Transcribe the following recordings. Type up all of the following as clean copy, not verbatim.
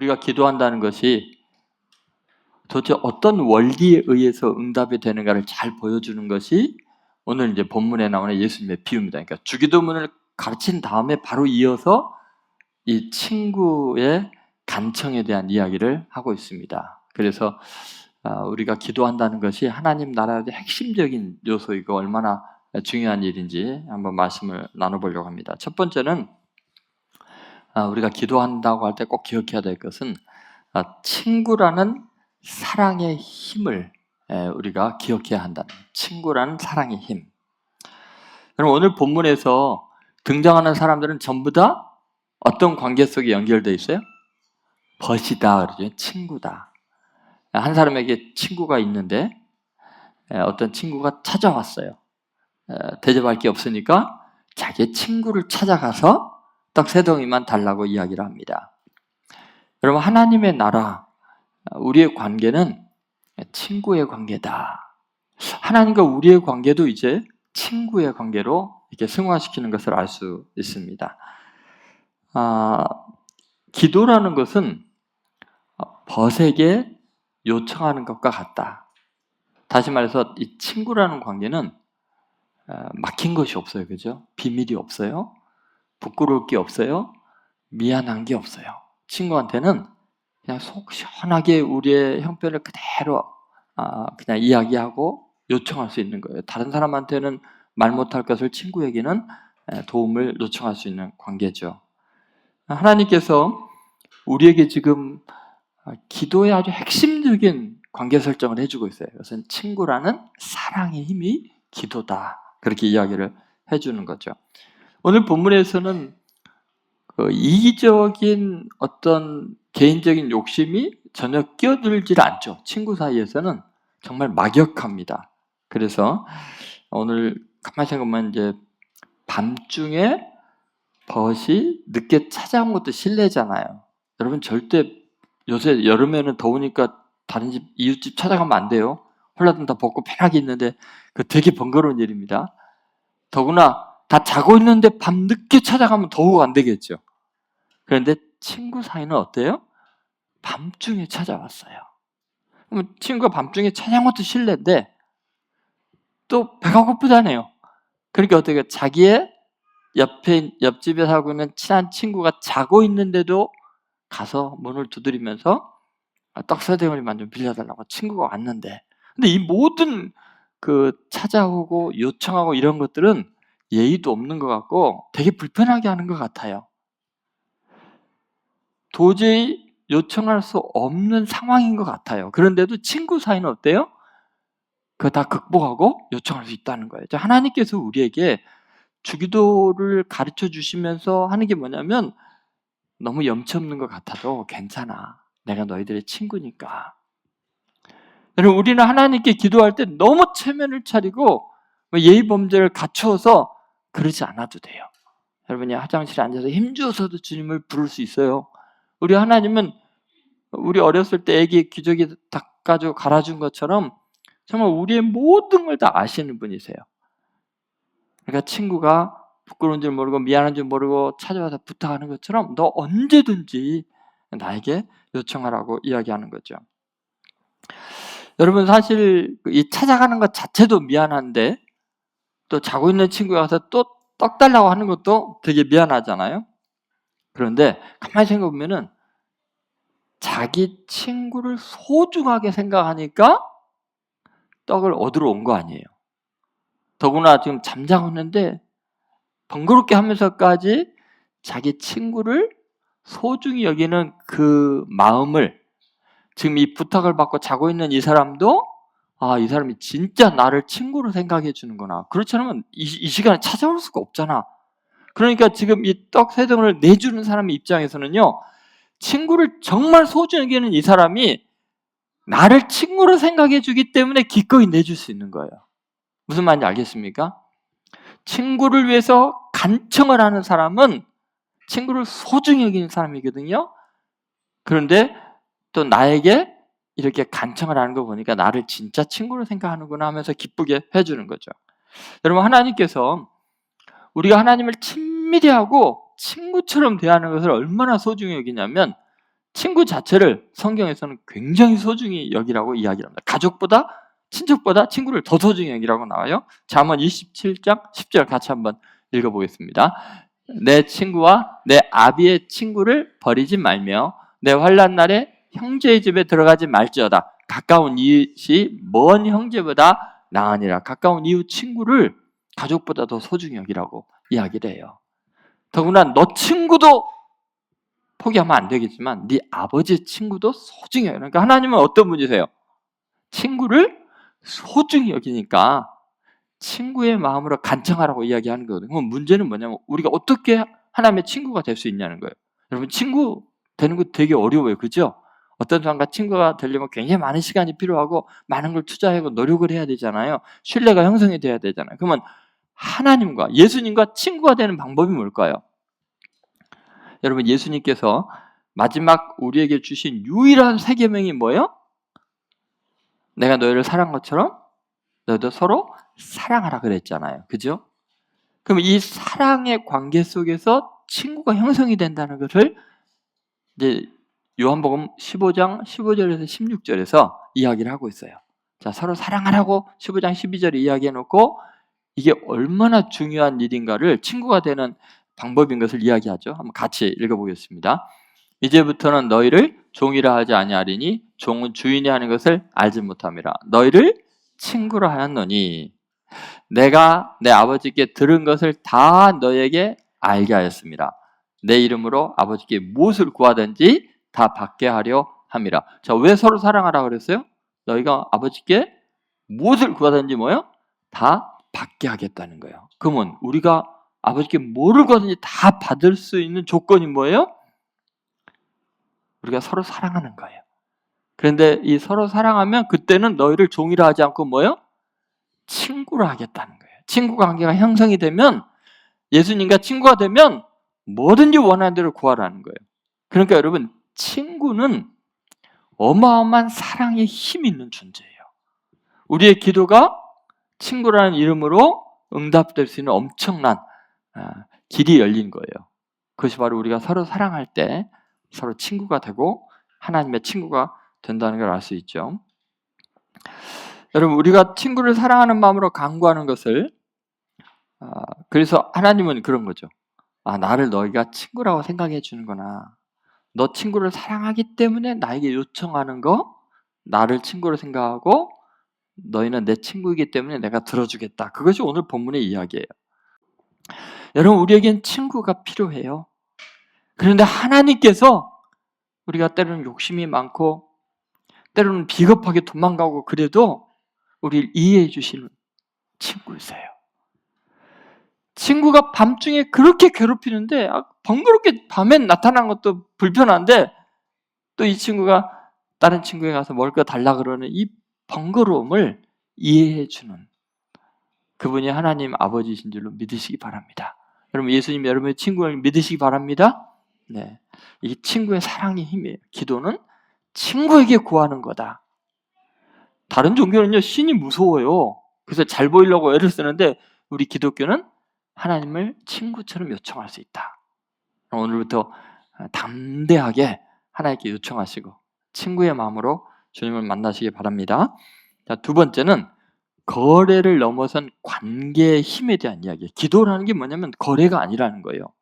우리가 기도한다는 것이 도대체 어떤 원리에 의해서 응답이 되는가를 잘 보여주는 것이 오늘 이제 본문에 나오는 예수님의 비유입니다. 그러니까 주기도문을 가르친 다음에 바로 이어서 이 친구의 간청에 대한 이야기를 하고 있습니다. 그래서 우리가 기도한다는 것이 하나님 나라의 핵심적인 요소이고 얼마나 중요한 일인지 한번 말씀을 나눠보려고 합니다. 첫 번째는 우리가 기도한다고 할 때 꼭 기억해야 될 것은 친구라는 사랑의 힘을 우리가 기억해야 한다는, 친구라는 사랑의 힘. 그럼 오늘 본문에서 등장하는 사람들은 전부 다 어떤 관계 속에 연결되어 있어요? 벗이다 그러죠. 친구다. 한 사람에게 친구가 있는데 어떤 친구가 찾아왔어요. 대접할 게 없으니까 자기의 친구를 찾아가서 딱 세 덩이만 달라고 이야기를 합니다. 여러분, 하나님의 나라, 우리의 관계는 친구의 관계다. 하나님과 우리의 관계도 이제 친구의 관계로 이렇게 승화시키는 것을 알 수 있습니다. 기도라는 것은 벗에게 요청하는 것과 같다. 다시 말해서 이 친구라는 관계는 막힌 것이 없어요. 그죠? 비밀이 없어요. 부끄러울 게 없어요. 미안한 게 없어요. 친구한테는 그냥 속 시원하게 우리의 형편을 그대로 그냥 이야기하고 요청할 수 있는 거예요. 다른 사람한테는 말 못할 것을 친구에게는 도움을 요청할 수 있는 관계죠. 하나님께서 우리에게 지금 기도의 아주 핵심적인 관계 설정을 해주고 있어요. 그것은 친구라는 사랑의 힘이 기도다. 그렇게 이야기를 해주는 거죠. 오늘 본문에서는 이기적인 어떤 개인적인 욕심이 전혀 끼어들질 않죠. 친구 사이에서는 정말 막역합니다. 그래서 오늘 가만히 생각하면 이제 밤중에 벗이 늦게 찾아온 것도 실례잖아요. 여러분 절대 요새 여름에는 더우니까 다른 집, 이웃집 찾아가면 안 돼요. 홀라든 다 벗고 편하게 있는데 그 되게 번거로운 일입니다. 더구나 다 자고 있는데 밤 늦게 찾아가면 더욱 안 되겠죠. 그런데 친구 사이는 어때요? 밤중에 찾아왔어요. 그럼 친구가 밤중에 찾아온 것도 실례인데 또 배가 고프잖아요. 그러니까 어떻게 자기의 옆집에 살고 있는 친한 친구가 자고 있는데도 가서 문을 두드리면서 떡 세 덩어리만 좀 빌려달라고 친구가 왔는데, 근데 이 모든 그 찾아오고 요청하고 이런 것들은 예의도 없는 것 같고 되게 불편하게 하는 것 같아요. 도저히 요청할 수 없는 상황인 것 같아요. 그런데도 친구 사이는 어때요? 그거 다 극복하고 요청할 수 있다는 거예요. 하나님께서 우리에게 주기도를 가르쳐 주시면서 하는 게 뭐냐면, 너무 염치 없는 것 같아도 괜찮아. 내가 너희들의 친구니까. 여러분, 우리는 하나님께 기도할 때 너무 체면을 차리고 예의 범죄를 갖추어서 그러지 않아도 돼요. 여러분이 화장실에 앉아서 힘주어서도 주님을 부를 수 있어요. 우리 하나님은 우리 어렸을 때 애기 기저귀 닦아주고 갈아준 것처럼 정말 우리의 모든 걸 다 아시는 분이세요. 그러니까 친구가 부끄러운 줄 모르고 미안한 줄 모르고 찾아와서 부탁하는 것처럼 너 언제든지 나에게 요청하라고 이야기하는 거죠. 여러분, 사실 이 찾아가는 것 자체도 미안한데 또 자고 있는 친구가 와서 또 떡 달라고 하는 것도 되게 미안하잖아요. 그런데 가만히 생각해보면은 자기 친구를 소중하게 생각하니까 떡을 얻으러 온 거 아니에요. 더구나 지금 잠자고 있는데 번거롭게 하면서까지 자기 친구를 소중히 여기는 그 마음을, 지금 이 부탁을 받고 자고 있는 이 사람도 이 사람이 진짜 나를 친구로 생각해 주는구나. 그렇지 않으면 이 시간에 찾아올 수가 없잖아. 그러니까 지금 이 떡 세 덩을 내주는 사람의 입장에서는요, 친구를 정말 소중히 여기는 이 사람이 나를 친구로 생각해 주기 때문에 기꺼이 내줄 수 있는 거예요. 무슨 말인지 알겠습니까? 친구를 위해서 간청을 하는 사람은 친구를 소중히 여기는 사람이거든요. 그런데 또 나에게 이렇게 간청을 하는 거 보니까 나를 진짜 친구로 생각하는구나 하면서 기쁘게 해주는 거죠. 여러분, 하나님께서 우리가 하나님을 친밀히 하고 친구처럼 대하는 것을 얼마나 소중히 여기냐면, 친구 자체를 성경에서는 굉장히 소중히 여기라고 이야기를 합니다. 가족보다, 친척보다 친구를 더 소중히 여기라고 나와요. 잠언 27장 10절 같이 한번 읽어보겠습니다. 내 친구와 내 아비의 친구를 버리지 말며 내 환난 날에 형제의 집에 들어가지 말지어다. 가까운 이웃이 먼 형제보다 나으니라. 가까운 이웃 친구를 가족보다 더 소중히 여기라고 이야기를 해요. 더구나 너 친구도 포기하면 안 되겠지만 네 아버지 친구도 소중히 해요. 그러니까 하나님은 어떤 분이세요? 친구를 소중히 여기니까 친구의 마음으로 간청하라고 이야기하는 거거든요. 그럼 문제는 뭐냐면 우리가 어떻게 하나님의 친구가 될 수 있냐는 거예요. 여러분 친구 되는 거 되게 어려워요. 그죠? 어떤 사람과 친구가 되려면 굉장히 많은 시간이 필요하고 많은 걸 투자하고 노력을 해야 되잖아요. 신뢰가 형성이 돼야 되잖아요. 그러면 하나님과 예수님과 친구가 되는 방법이 뭘까요? 여러분 예수님께서 마지막 우리에게 주신 유일한 세 계명이 뭐예요? 내가 너희를 사랑한 것처럼 너희도 서로 사랑하라 그랬잖아요. 그죠? 그럼 이 사랑의 관계 속에서 친구가 형성이 된다는 것을 이제 요한복음 15장 15절에서 16절에서 이야기를 하고 있어요. 자, 서로 사랑하라고 15장 12절에 이야기해 놓고 이게 얼마나 중요한 일인가를 친구가 되는 방법인 것을 이야기하죠. 한번 같이 읽어보겠습니다. 이제부터는 너희를 종이라 하지 아니하리니 종은 주인이 하는 것을 알지 못함이라. 너희를 친구라 하였노니 내가 내 아버지께 들은 것을 다 너에게 알게 하였습니다. 내 이름으로 아버지께 무엇을 구하든지 다 받게 하려 함이라. 자, 왜 서로 사랑하라 그랬어요? 너희가 아버지께 무엇을 구하든지 뭐요? 다 받게 하겠다는 거예요. 그러면 우리가 아버지께 뭐를 구하든지 다 받을 수 있는 조건이 뭐예요? 우리가 서로 사랑하는 거예요. 그런데 이 서로 사랑하면 그때는 너희를 종이라 하지 않고 뭐예요? 친구로 하겠다는 거예요. 친구 관계가 형성이 되면 예수님과 친구가 되면 뭐든지 원하는 대로 구하라는 거예요. 그러니까 여러분 친구는 어마어마한 사랑의 힘이 있는 존재예요. 우리의 기도가 친구라는 이름으로 응답될 수 있는 엄청난 길이 열린 거예요. 그것이 바로 우리가 서로 사랑할 때 서로 친구가 되고 하나님의 친구가 된다는 걸 알 수 있죠. 여러분 우리가 친구를 사랑하는 마음으로 간구하는 것을 그래서 하나님은 그런 거죠. 나를 너희가 친구라고 생각해 주는구나. 너 친구를 사랑하기 때문에 나에게 요청하는 거 나를 친구로 생각하고 너희는 내 친구이기 때문에 내가 들어주겠다. 그것이 오늘 본문의 이야기예요. 여러분 우리에겐 친구가 필요해요. 그런데 하나님께서 우리가 때로는 욕심이 많고 때로는 비겁하게 도망가고 그래도 우리를 이해해 주시는 친구이세요. 친구가 밤중에 그렇게 괴롭히는데 번거롭게 밤엔 나타난 것도 불편한데 또 이 친구가 다른 친구에 가서 뭘 거 달라 그러는 이 번거로움을 이해해 주는 그분이 하나님 아버지이신 줄로 믿으시기 바랍니다. 여러분 예수님 여러분의 친구를 믿으시기 바랍니다. 네, 이 친구의 사랑의 힘이에요. 기도는 친구에게 구하는 거다. 다른 종교는요 신이 무서워요. 그래서 잘 보이려고 애를 쓰는데 우리 기독교는 하나님을 친구처럼 요청할 수 있다. 오늘부터 담대하게 하나님께 요청하시고 친구의 마음으로 주님을 만나시기 바랍니다. 자, 두 번째는 거래를 넘어선 관계의 힘에 대한 이야기예요. 기도라는 게 뭐냐면 거래가 아니라는 거예요.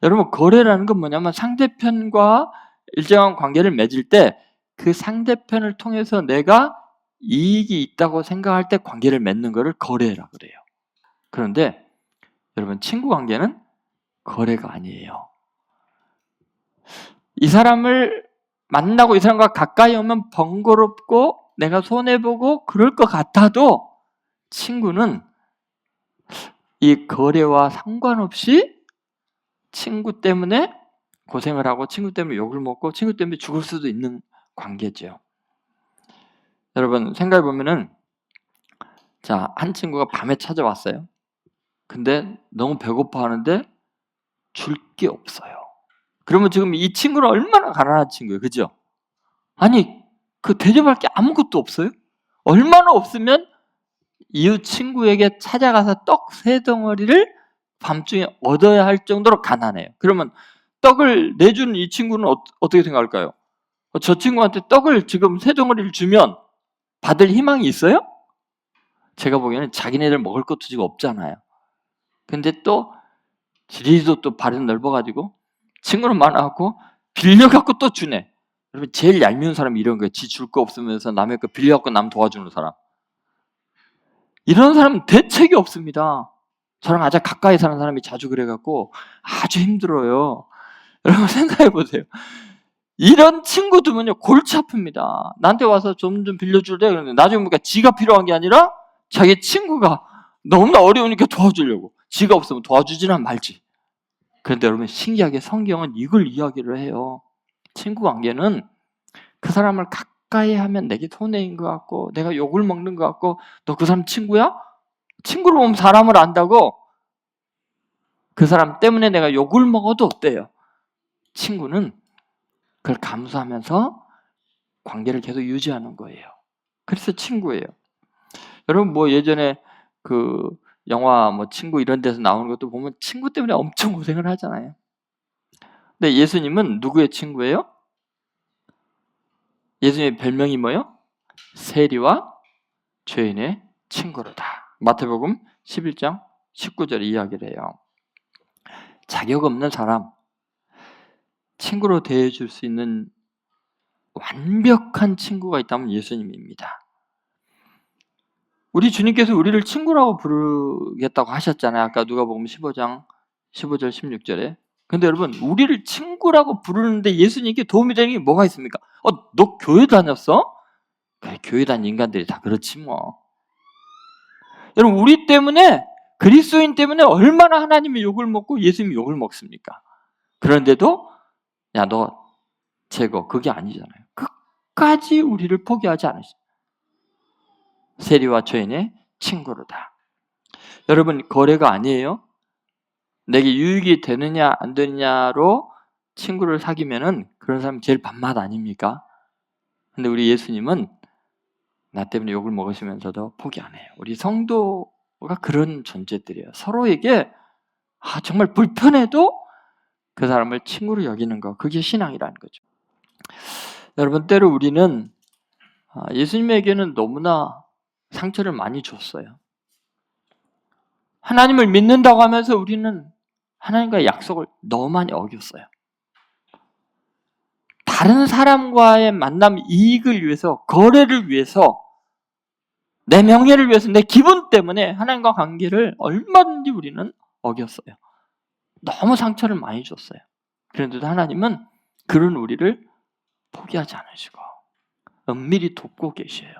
여러분 거래라는 건 뭐냐면 상대편과 일정한 관계를 맺을 때 그 상대편을 통해서 내가 이익이 있다고 생각할 때 관계를 맺는 것을 거래라고 그래요. 그런데 여러분 친구 관계는 거래가 아니에요. 이 사람을 만나고 이 사람과 가까이 오면 번거롭고 내가 손해보고 그럴 것 같아도 친구는 이 거래와 상관없이 친구 때문에 고생을 하고 친구 때문에 욕을 먹고 친구 때문에 죽을 수도 있는 관계죠. 여러분 생각해 보면은 자, 한 친구가 밤에 찾아왔어요. 근데 너무 배고파하는데 줄 게 없어요. 그러면 지금 이 친구는 얼마나 가난한 친구예요. 그죠? 아니 그 대접할 게 아무것도 없어요. 얼마나 없으면 이웃 친구에게 찾아가서 떡 세 덩어리를 밤중에 얻어야 할 정도로 가난해요. 그러면 떡을 내주는 이 친구는 어떻게 생각할까요? 저 친구한테 떡을 지금 세 덩어리를 주면 받을 희망이 있어요? 제가 보기에는 자기네들 먹을 것도 지금 없잖아요. 근데 또 지리도 또 발이 넓어가지고 친구는 많아갖고 빌려갖고 또 주네. 여러분 제일 얄미운 사람이 이런 거예요. 지 줄 거 없으면서 남의 거 빌려갖고 남 도와주는 사람. 이런 사람은 대책이 없습니다. 저랑 아주 가까이 사는 사람이 자주 그래갖고 아주 힘들어요. 여러분 생각해 보세요. 이런 친구 두면요 골치 아픕니다. 나한테 와서 좀 빌려줄래? 그런데 나중에 보니까 지가 필요한 게 아니라 자기 친구가 너무나 어려우니까 도와주려고. 지가 없으면 도와주지나 말지. 그런데 여러분 신기하게 성경은 이걸 이야기를 해요. 친구 관계는 그 사람을 가까이 하면 내게 손해인 것 같고 내가 욕을 먹는 것 같고 너 그 사람 친구야? 친구로 보면 사람을 안다고 그 사람 때문에 내가 욕을 먹어도 어때요? 친구는 그걸 감수하면서 관계를 계속 유지하는 거예요. 그래서 친구예요. 여러분 뭐 예전에 그 영화 뭐 친구 이런 데서 나오는 것도 보면 친구 때문에 엄청 고생을 하잖아요. 근데 예수님은 누구의 친구예요? 예수님의 별명이 뭐예요? 세리와 죄인의 친구로다. 마태복음 11장 19절에 이야기를 해요. 자격 없는 사람, 친구로 대해줄 수 있는 완벽한 친구가 있다면 예수님입니다. 우리 주님께서 우리를 친구라고 부르겠다고 하셨잖아요. 아까 누가복음 15장 15절 16절에. 근데 여러분 우리를 친구라고 부르는데 예수님께 도움이 되는 게 뭐가 있습니까? 너 교회 다녔어? 그래, 교회 다닌 인간들이 다 그렇지 뭐. 여러분 우리 때문에 그리스도인 때문에 얼마나 하나님의 욕을 먹고 예수님이 욕을 먹습니까? 그런데도 야 너 제거 그게 아니잖아요. 끝까지 우리를 포기하지 않으시죠. 세리와 죄인의 친구로다. 여러분 거래가 아니에요. 내게 유익이 되느냐 안 되느냐로 친구를 사귀면은 그런 사람 제일 밥맛 아닙니까? 근데 우리 예수님은 나 때문에 욕을 먹으시면서도 포기 안 해요. 우리 성도가 그런 존재들이에요. 서로에게 정말 불편해도 그 사람을 친구로 여기는 거, 그게 신앙이라는 거죠. 여러분 때로 우리는 예수님에게는 너무나 상처를 많이 줬어요. 하나님을 믿는다고 하면서 우리는 하나님과의 약속을 너무 많이 어겼어요. 다른 사람과의 만남 이익을 위해서, 거래를 위해서, 내 명예를 위해서, 내 기분 때문에 하나님과 관계를 얼마든지 우리는 어겼어요. 너무 상처를 많이 줬어요. 그런데도 하나님은 그런 우리를 포기하지 않으시고 은밀히 돕고 계셔요.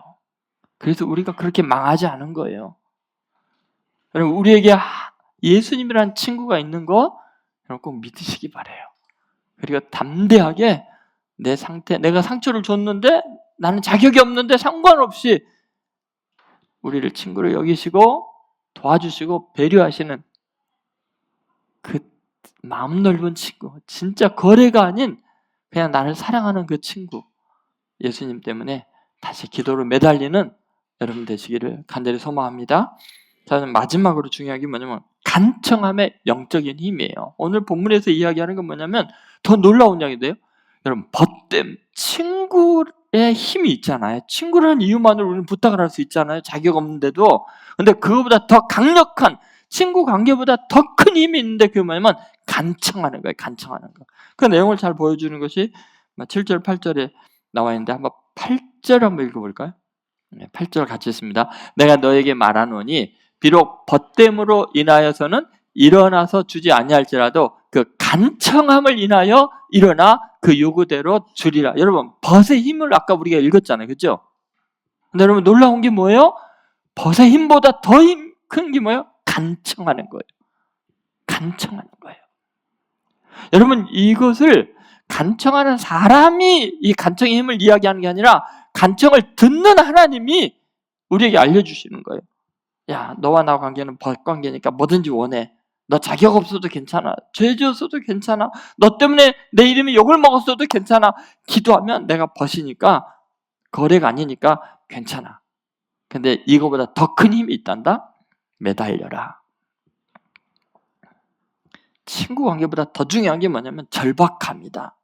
그래서 우리가 그렇게 망하지 않은 거예요. 여러분 우리에게 예수님이라는 친구가 있는 거 여러분 꼭 믿으시기 바라요. 그리고 담대하게 내 상태, 내가 상처를 줬는데 나는 자격이 없는데 상관없이 우리를 친구로 여기시고 도와주시고 배려하시는 그 마음 넓은 친구, 진짜 거래가 아닌 그냥 나를 사랑하는 그 친구, 예수님 때문에 다시 기도로 매달리는 여러분 되시기를 간절히 소망합니다. 자, 마지막으로 중요한 게 뭐냐면 간청함의 영적인 힘이에요. 오늘 본문에서 이야기하는 건 뭐냐면 더 놀라운 이야기인데요. 여러분 벗됨, 친구의 힘이 있잖아요. 친구라는 이유만으로 우리는 부탁을 할 수 있잖아요. 자격 없는데도. 근데 그거보다 더 강력한 친구 관계보다 더 큰 힘이 있는데 그게 뭐냐면 간청하는 거예요. 간청하는 거. 그 내용을 잘 보여주는 것이 7절, 8절에 나와 있는데 한번 8절 한번 읽어볼까요? 8절 같이 읽습니다. 내가 너에게 말하노니 비록 벗됨으로 인하여서는 일어나서 주지 아니할지라도 그 간청함을 인하여 일어나 그 요구대로 주리라. 여러분 벗의 힘을 아까 우리가 읽었잖아요. 그렇죠? 근데 여러분 놀라운 게 뭐예요? 벗의 힘보다 더 큰 게 뭐예요? 간청하는 거예요. 간청하는 거예요. 여러분 이것을 간청하는 사람이 이 간청의 힘을 이야기하는 게 아니라 간청을 듣는 하나님이 우리에게 알려주시는 거예요. 야, 너와 나 관계는 벗 관계니까 뭐든지 원해. 너 자격 없어도 괜찮아. 죄 지었어도 괜찮아. 너 때문에 내 이름이 욕을 먹었어도 괜찮아. 기도하면 내가 벗이니까 거래가 아니니까 괜찮아. 근데 이거보다 더 큰 힘이 있단다? 매달려라. 친구 관계보다 더 중요한 게 뭐냐면 절박합니다.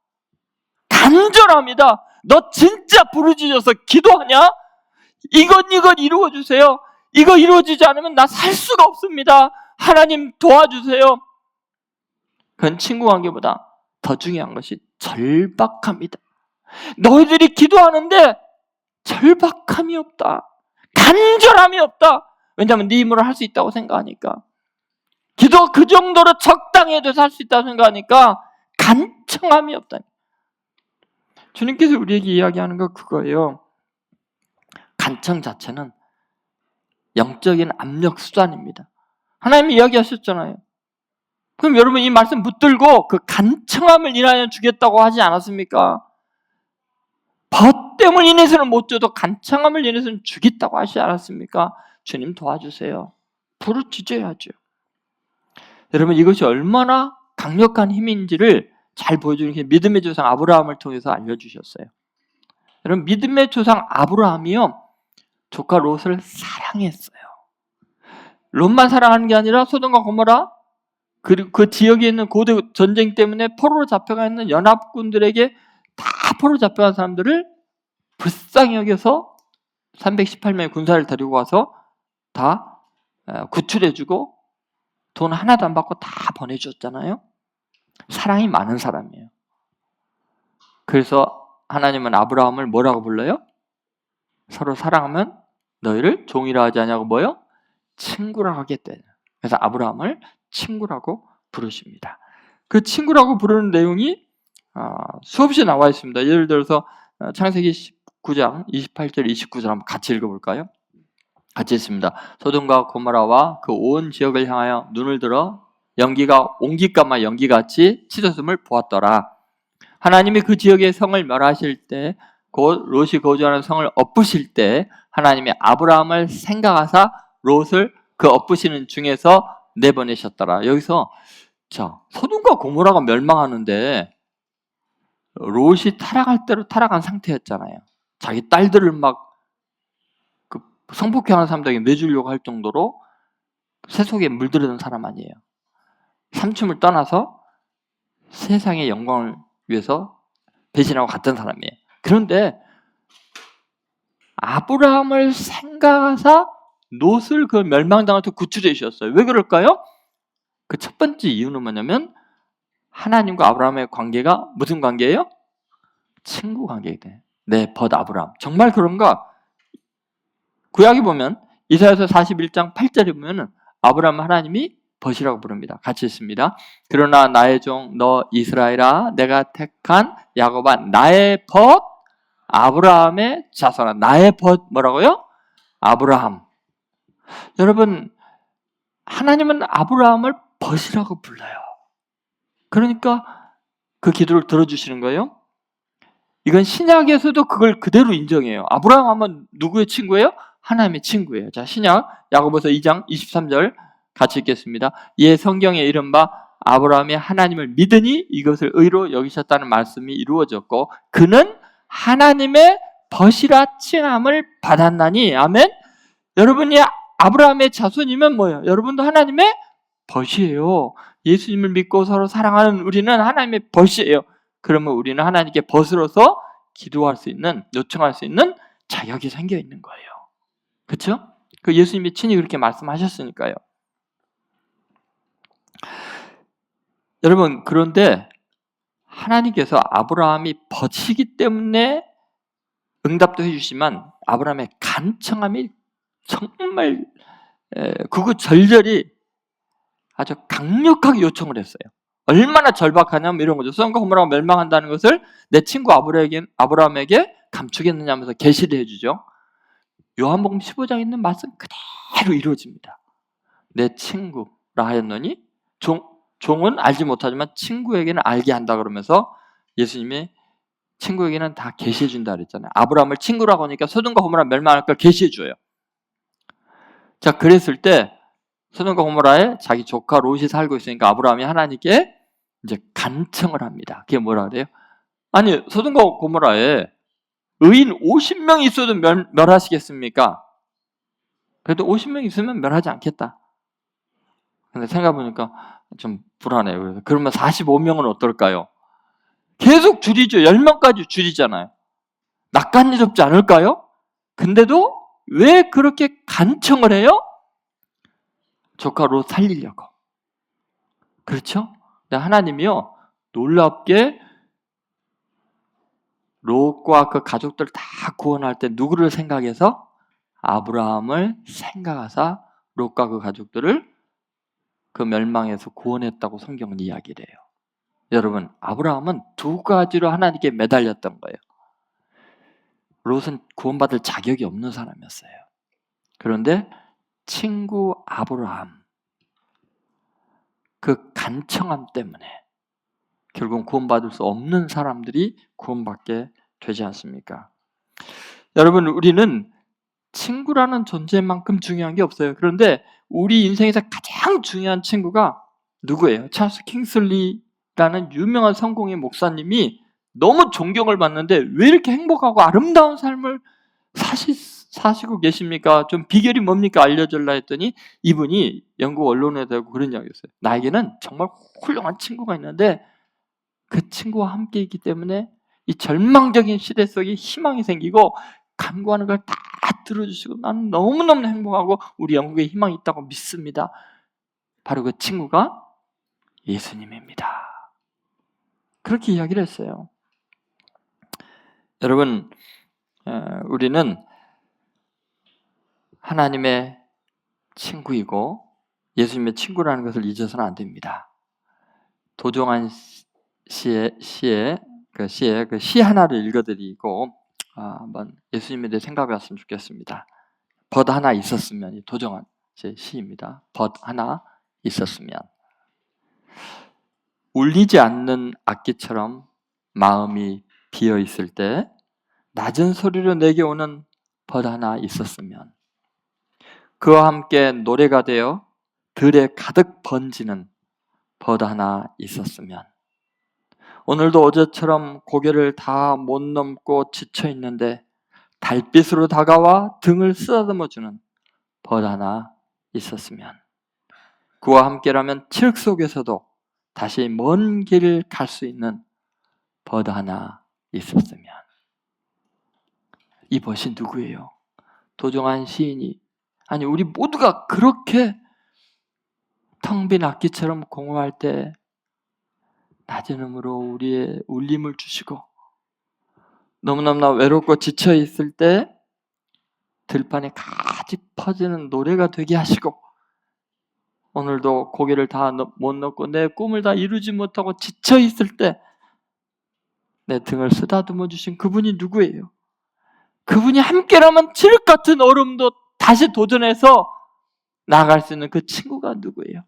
간절합니다. 너 진짜 부르짖어서 기도하냐? 이건 이루어주세요. 이거 이루어지지 않으면 나 살 수가 없습니다. 하나님 도와주세요. 그건 친구 관계보다 더 중요한 것이 절박합니다. 너희들이 기도하는데 절박함이 없다. 간절함이 없다. 왜냐하면 네 힘으로 할 수 있다고 생각하니까. 기도 그 정도로 적당히 해도 할 수 있다고 생각하니까 간청함이 없다. 주님께서 우리에게 이야기하는 거 그거예요. 간청 자체는 영적인 압력 수단입니다. 하나님이 이야기하셨잖아요. 그럼 여러분 이 말씀 붙들고 그 간청함을 인하여 주겠다고 하지 않았습니까? 벗됨을 인해서는 못 줘도 간청함을 인해서는 주겠다고 하지 않았습니까? 주님 도와주세요. 부르짖어야죠. 여러분 이것이 얼마나 강력한 힘인지를 잘 보여주는 게 믿음의 조상 아브라함을 통해서 알려주셨어요. 여러분 믿음의 조상 아브라함이요 조카 롯을 사랑했어요. 롯만 사랑하는 게 아니라 소돔과 고모라 그리고 그 지역에 있는 고대 전쟁 때문에 포로로 잡혀가 있는 연합군들에게 다 포로 잡혀간 사람들을 불쌍히 여겨서 318명의 군사를 데리고 와서 다 구출해주고 돈 하나도 안 받고 다 보내줬잖아요. 사랑이 많은 사람이에요. 그래서 하나님은 아브라함을 뭐라고 불러요? 서로 사랑하면 너희를 종이라 하지 않냐고 뭐요? 친구라고 하겠대. 그래서 아브라함을 친구라고 부르십니다. 그 친구라고 부르는 내용이 수없이 나와 있습니다. 예를 들어서 창세기 19장 28절 29절 한번 같이 읽어볼까요? 같이 있습니다. 소돔과 고모라와 그 온 지역을 향하여 눈을 들어 연기가 옹기까마 연기같이 치솟음을 보았더라. 하나님이 그 지역의 성을 멸하실 때 곧 롯이 거주하는 성을 엎으실 때 하나님이 아브라함을 생각하사 롯을 그 엎으시는 중에서 내보내셨더라. 여기서 자 소돔과 고모라가 멸망하는데 롯이 타락할 대로 타락한 상태였잖아요. 자기 딸들을 막 그 성폭행하는 사람들에게 내주려고 할 정도로 세속에 물들이던 사람 아니에요. 삼춤을 떠나서 세상의 영광을 위해서 배신하고 갔던 사람이에요. 그런데 아브라함을 생각하사 롯을 그 멸망당한테 구출해 주셨어요. 왜 그럴까요? 그 첫 번째 이유는 뭐냐면 하나님과 아브라함의 관계가 무슨 관계예요? 친구 관계예요. 네, 벗 아브라함. 정말 그런가? 구약에 보면 이사야서 41장 8절에 보면 아브라함 하나님이 벗이라고 부릅니다. 같이 있습니다. 그러나 나의 종 너 이스라엘아 내가 택한 야곱아 나의 벗 아브라함의 자손아 나의 벗 뭐라고요? 아브라함. 여러분 하나님은 아브라함을 벗이라고 불러요. 그러니까 그 기도를 들어주시는 거예요. 이건 신약에서도 그걸 그대로 인정해요. 아브라함은 누구의 친구예요? 하나님의 친구예요. 자, 신약 야고보서 2장 23절 같이 읽겠습니다. 예, 성경에 이른바 아브라함이 하나님을 믿으니 이것을 의로 여기셨다는 말씀이 이루어졌고 그는 하나님의 벗이라 칭함을 받았나니 아멘. 여러분이 아브라함의 자손이면 뭐예요? 여러분도 하나님의 벗이에요. 예수님을 믿고 서로 사랑하는 우리는 하나님의 벗이에요. 그러면 우리는 하나님께 벗으로서 기도할 수 있는, 요청할 수 있는 자격이 생겨 있는 거예요. 그렇죠? 그 예수님이 친히 그렇게 말씀하셨으니까요. 여러분 그런데 하나님께서 아브라함이 벗이기 때문에 응답도 해주시지만 아브라함의 간청함이 정말 극우절절히 아주 강력하게 요청을 했어요. 얼마나 절박하냐면 이런 거죠. 소돔과 고모라가 멸망한다는 것을 내 친구 아브라함에게 감추겠느냐 하면서 계시를 해주죠. 요한복음 15장에 있는 말씀 그대로 이루어집니다. 내 친구라 하였노니 종은 알지 못하지만 친구에게는 알게 한다 그러면서 예수님이 친구에게는 다 계시해 준다 그랬잖아요. 아브라함을 친구라고 하니까 소돔과 고모라 멸망할 걸 계시해 줘요. 자, 그랬을 때 소돔과 고모라에 자기 조카 롯이 살고 있으니까 아브라함이 하나님께 이제 간청을 합니다. 그게 뭐라 그래요? 아니, 소돔과 고모라에 의인 50명 있어도 멸하시겠습니까? 그래도 50명 있으면 멸하지 않겠다. 근데 생각해보니까 좀 불안해요. 그래서 그러면 45명은 어떨까요? 계속 줄이죠. 10명까지 줄이잖아요. 낯간지럽지 않을까요? 근데도 왜 그렇게 간청을 해요? 조카 롯 살리려고. 그렇죠? 근데 하나님이요, 놀랍게 롯과 그 가족들 다 구원할 때 누구를 생각해서? 아브라함을 생각하사 롯과 그 가족들을 그 멸망에서 구원했다고 성경은 이야기를 해요. 여러분, 아브라함은 두 가지로 하나님께 매달렸던 거예요. 롯은 구원받을 자격이 없는 사람이었어요. 그런데 친구 아브라함, 그 간청함 때문에 결국 구원받을 수 없는 사람들이 구원받게 되지 않습니까? 여러분, 우리는 친구라는 존재만큼 중요한 게 없어요. 그런데 우리 인생에서 가장 중요한 친구가 누구예요? 찰스 킹슬리라는 유명한 성공의 목사님이 너무 존경을 받는데 왜 이렇게 행복하고 아름다운 삶을 사시고 계십니까? 좀 비결이 뭡니까? 알려줄라 했더니 이분이 영국 언론에 대고 그런 이야기였어요. 나에게는 정말 훌륭한 친구가 있는데 그 친구와 함께 있기 때문에 이 절망적인 시대 속에 희망이 생기고 간구하는 걸 다 들어주시고 나는 너무너무 행복하고 우리 영국에 희망이 있다고 믿습니다. 바로 그 친구가 예수님입니다. 그렇게 이야기를 했어요. 여러분, 우리는 하나님의 친구이고 예수님의 친구라는 것을 잊어서는 안 됩니다. 도종환 시의 시 하나를 읽어드리고 한번 예수님에 대해 생각해 봤으면 좋겠습니다. 벗 하나 있었으면, 도종환 제 시입니다. 벗 하나 있었으면. 울리지 않는 악기처럼 마음이 비어 있을 때 낮은 소리로 내게 오는 벗 하나 있었으면, 그와 함께 노래가 되어 들에 가득 번지는 벗 하나 있었으면, 오늘도 어제처럼 고개를 다 못 넘고 지쳐 있는데 달빛으로 다가와 등을 쓰다듬어주는 벗 하나 있었으면, 그와 함께라면 칠흑 속에서도 다시 먼 길을 갈 수 있는 벗 하나 있었으면. 이 벗이 누구예요? 도종환 시인이, 아니 우리 모두가 그렇게 텅 빈 악기처럼 공허할 때 낮은 음으로 우리의 울림을 주시고, 너무너무나 외롭고 지쳐 있을 때 들판에 가득 퍼지는 노래가 되게 하시고, 오늘도 고개를 다 못 넘고 내 꿈을 다 이루지 못하고 지쳐 있을 때 내 등을 쓰다듬어 주신 그분이 누구예요? 그분이 함께라면 칠흑 같은 얼음도 다시 도전해서 나아갈 수 있는 그 친구가 누구예요?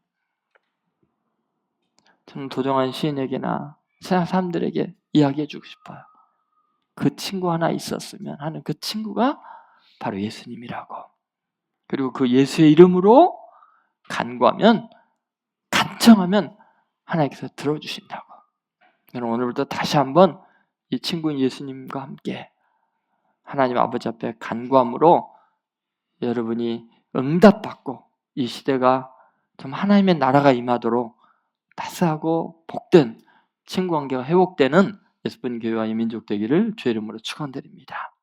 저는 도종환 시인에게나 세상 사람들에게 이야기해 주고 싶어요. 그 친구 하나 있었으면 하는 그 친구가 바로 예수님이라고. 그리고 그 예수의 이름으로 간구하면, 간청하면 하나님께서 들어주신다고. 여러분, 오늘부터 다시 한번 이 친구인 예수님과 함께 하나님 아버지 앞에 간구함으로 여러분이 응답받고 이 시대가 좀 하나님의 나라가 임하도록 따스하고 복된 친구 관계가 회복되는 예수님 교회와 이 민족 되기를 주의 이름으로 축원드립니다.